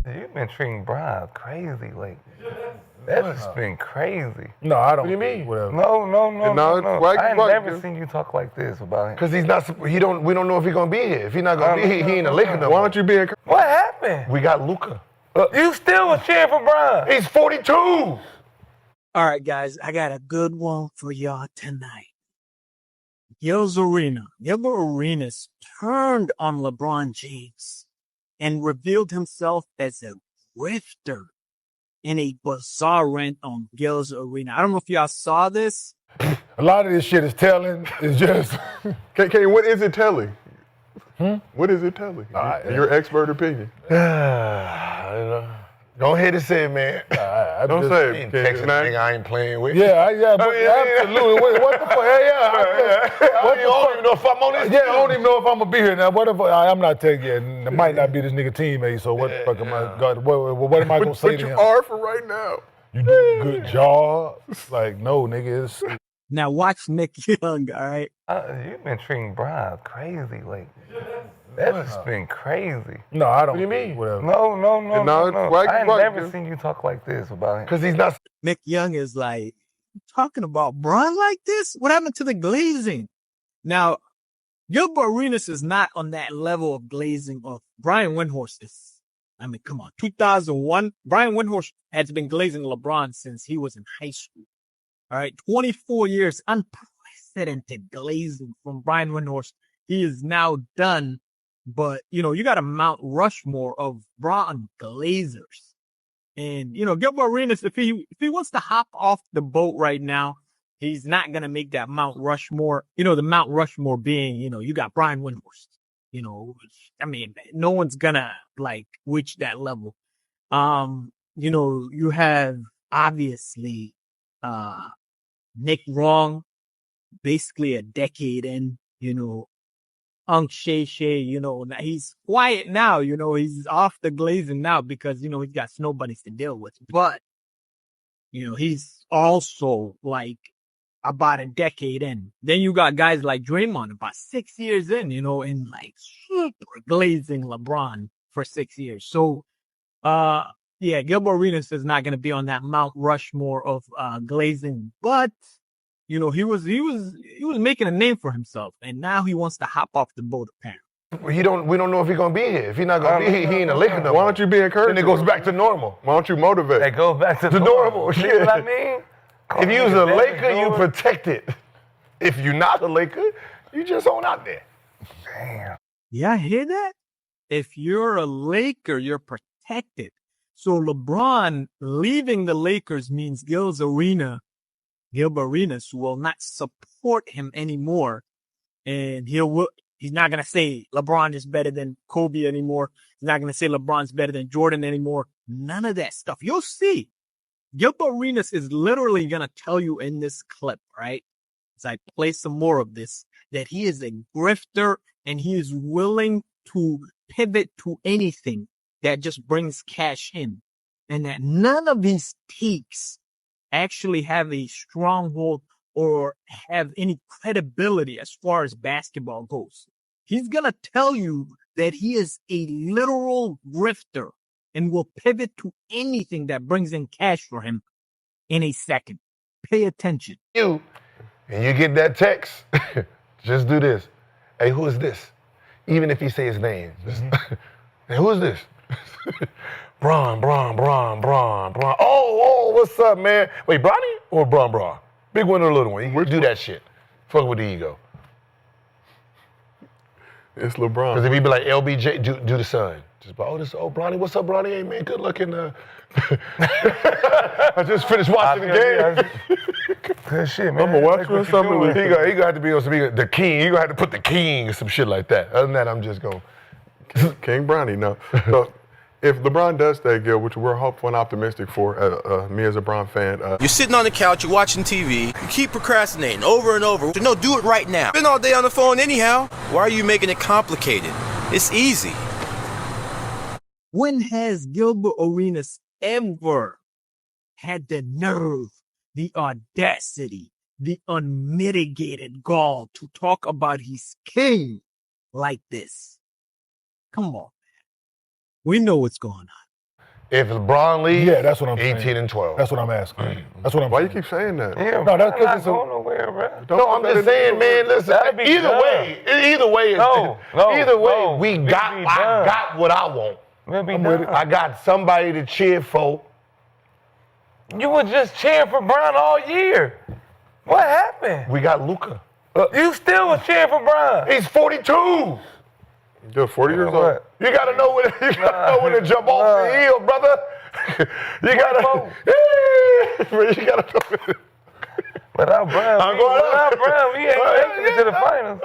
You've been treating Brian crazy. Like, that's been crazy. No, I don't. What do you mean? Whatever. No. Why I ain't you never seen you talk like this about him. Because he's not. We don't know if he's gonna be here. If he's not gonna be here, he ain't a Laker no more. Why don't you be encouraged? What happened? We got Luka. You still was cheering for Brian. He's 42. All right, guys, I got a good one for y'all tonight. Gil's Arenas turned on LeBron James and revealed himself as a grifter in a bizarre rant on Gil's Arena. I don't know if y'all saw this. A lot of this shit is telling. It's just. KK, what is it telling? What is it telling? Your expert opinion. Go ahead and say it, man. Don't say it. Texas nigga I ain't playing with. Absolutely. What the fuck? I don't even know if I'm on this. Yeah, I don't even know if I'm gonna be here now. What if I'm not taking it? It might not be this nigga teammate. So what the fuck am I? God, what am I gonna say to him? But you are for right now. You do a good job. Like no, nigga. It's... Now watch Nick Young. All right. You've been treating Brian crazy. Like. That's been crazy. No, I don't. What do you mean? Whatever. No. I ain't never seen you talk like this about him. Because he's not. Nick Young is like, talking about Bron like this? What happened to the glazing? Now, Gilbert Arenas is not on that level of glazing of Brian Windhorst is. I mean, come on. 2001, Brian Windhorst has been glazing LeBron since he was in high school. All right, 24 years, unprecedented glazing from Brian Windhorst. He is now done. But, you got a Mount Rushmore of Bron glazers. And, Gilbert Arenas, if he wants to hop off the boat right now, he's not going to make that Mount Rushmore. The Mount Rushmore being, you got Brian Windhorst. I mean, no one's going to, reach that level. You have, obviously, Nick Wrong, basically a decade in, Shay, he's quiet now, he's off the glazing now because, he's got nobodies to deal with. But, he's also about a decade in. Then you got guys like Draymond about 6 years in, and super glazing LeBron for 6 years. So, Gilbert Arenas is not going to be on that Mount Rushmore of glazing, but he was making a name for himself, and now he wants to hop off the boat apparently. We don't know if he's gonna be here. If he's not gonna be here, he ain't a Laker no more. Why don't you be encouraged? Then it goes back to normal. Why don't you motivate? It goes back to normal. You know what I mean? If you was a Laker, you protect it. If you're not a Laker, you just on out there. Damn. Yeah, hear that? If you're a Laker, you're protected. So LeBron leaving the Lakers means Gilbert Arenas will not support him anymore. And he's not going to say LeBron is better than Kobe anymore. He's not going to say LeBron's better than Jordan anymore. None of that stuff. You'll see. Gilbert Arenas is literally going to tell you in this clip, right? As I play some more of this, that he is a grifter and he is willing to pivot to anything that just brings cash in. And that none of these takes actually have a stronghold or have any credibility as far as basketball goes. He's going to tell you that he is a literal grifter and will pivot to anything that brings in cash for him in a second. Pay attention. And you get that text, just do this. Hey, who is this? Even if he say his name. Hey, who is this? Bron. Oh, what's up, man? Wait, Bronny or Bron? Big one or little one? You do that shit. Fuck with the ego. It's LeBron. Because if he be like, LBJ, do the son. Just be like, Bronny, what's up, Bronny? Hey, man, good luck in I just finished watching the game. Good shit, man. I'm going to watch or something. He going to have to be on some, the king. He going to have to put the king or some shit like that. Other than that, I'm just going. King Bronny, no. So, if LeBron does stay, Gil, which we're hopeful and optimistic for, me as a Bron fan. You're sitting on the couch, you're watching TV, you keep procrastinating over and over. No, do it right now. Been all day on the phone anyhow. Why are you making it complicated? It's easy. When has Gilbert Arenas ever had the nerve, the audacity, the unmitigated gall to talk about his king like this? Come on, man. We know what's going on. If LeBron leaves, Yeah, that's what I'm saying. 18 and 12. That's what I'm asking. That's what I'm Why you saying. keep saying that? Yeah, No, that's I'm 'cause not it's a- going nowhere, bro. No, I'm just saying, man. Listen, That'd be either done. way, No, we it'd got. be I done. got what I want. We'll be I'm with done. it. I got somebody to cheer for. You were just cheering for Bron all year. What happened? We got Luka. You still was cheering for Bron. He's 42. You're 40 years old. What? You gotta know when to jump off the hill, brother. You gotta. You gotta know. Without Bron, I'm going up. without Bron, we ain't making it to the finals.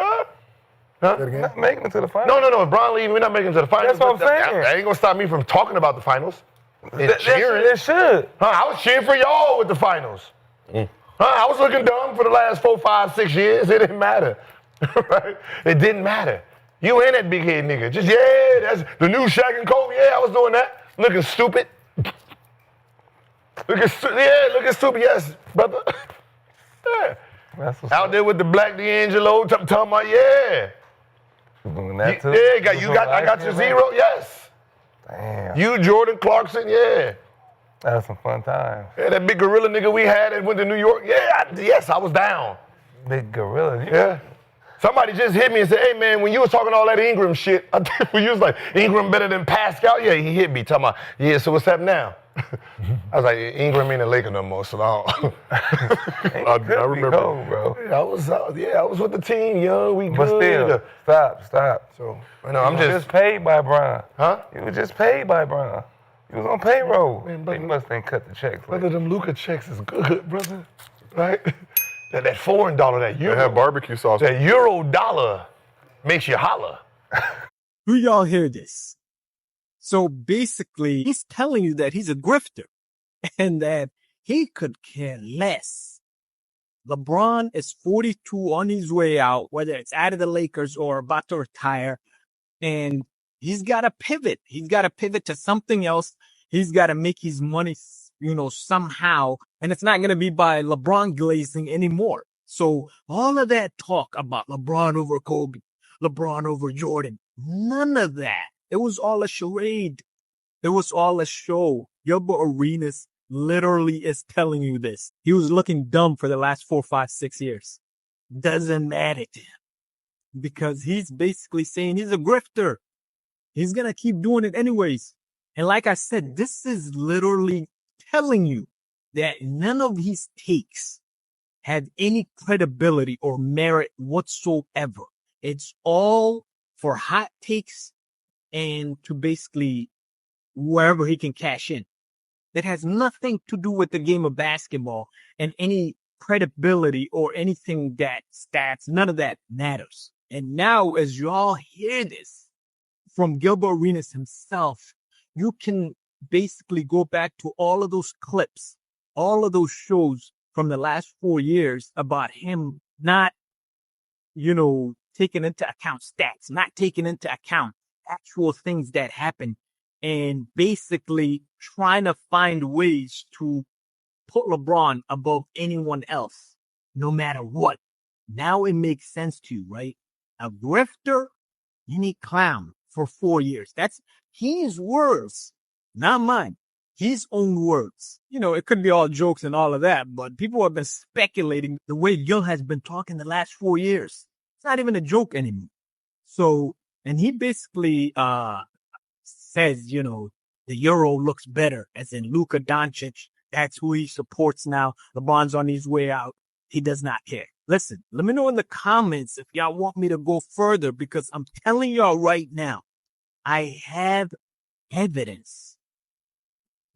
Say it again. Not making it to the finals. No. If Bron leaving, we're not making it to the finals. That's what but I'm saying. That ain't gonna stop me from talking about the finals. And That cheering. it should. I was cheering for y'all with the finals. I was looking dumb for the last 4, 5, 6 years. It didn't matter. Right? It didn't matter. You ain't that big head nigga. Just, that's the new Shaq and Kobe. Yeah, I was doing that. Looking stupid. Looking stupid, yes, brother. Yeah. That's what's Out there with the black D'Angelo, talking about, yeah. doing that too. I got your zero, yes. Damn. You, Jordan Clarkson, yeah. That was some fun times. Yeah, that big gorilla nigga we had that went to New York, yes, I was down. Big gorilla. Yeah. Somebody just hit me and said, hey, man, when you was talking all that Ingram shit, when you was like, Ingram better than Pascal? Yeah, he hit me, talking about, yeah, so what's happening now? I was like, Ingram ain't a Laker no more, so I remember. Cold, bro. I was with the team, young, we But good. still, stop. So, I'm You was just paid by Bron. Huh? You was just paid by Bron. You was on payroll. Man, They must ain't cut the checks. Brother, them Luka checks is good, brother, right? That foreign dollar, that They euro. have barbecue sauce. That euro dollar makes you holler. Do y'all hear this? So basically, he's telling you that he's a grifter and that he could care less. LeBron is 42 on his way out, whether it's out of the Lakers or about to retire. And he's got to pivot. He's got to pivot to something else. He's got to make his money, somehow. And it's not going to be by LeBron glazing anymore. So all of that talk about LeBron over Kobe, LeBron over Jordan, none of that. It was all a charade. It was all a show. Gilbert Arenas literally is telling you this. He was looking dumb for the last 4, 5, 6 years. Doesn't matter to him because he's basically saying he's a grifter. He's going to keep doing it anyways. And like I said, this is literally telling you that none of his takes have any credibility or merit whatsoever. It's all for hot takes and to basically wherever he can cash in. That has nothing to do with the game of basketball and any credibility or anything that stats. None of that matters. And now as you all hear this from Gilbert Arenas himself, you can basically go back to all of those clips, all of those shows from the last 4 years about him not, taking into account stats, not taking into account actual things that happen, and basically trying to find ways to put LeBron above anyone else, no matter what. Now it makes sense to you, right? A grifter, any clown for 4 years. That's his words, not mine. His own words. It could be all jokes and all of that, but people have been speculating the way Gil has been talking the last 4 years. It's not even a joke anymore. So, and he basically, says, the Euro looks better, as in Luka Doncic. That's who he supports now. LeBron's on his way out. He does not care. Listen, let me know in the comments if y'all want me to go further, because I'm telling y'all right now, I have evidence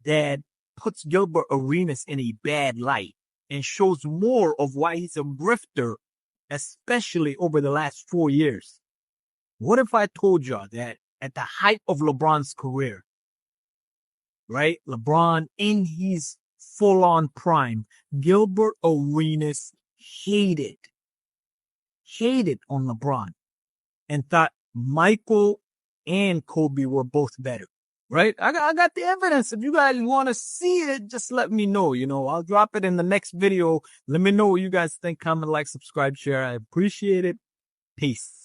that puts Gilbert Arenas in a bad light and shows more of why he's a grifter, especially over the last 4 years. What if I told y'all that at the height of LeBron's career, right? LeBron in his full-on prime, Gilbert Arenas hated on LeBron and thought Michael and Kobe were both better, right? I got the evidence. If you guys want to see it, just let me know. I'll drop it in the next video. Let me know what you guys think. Comment, like, subscribe, share. I appreciate it. Peace.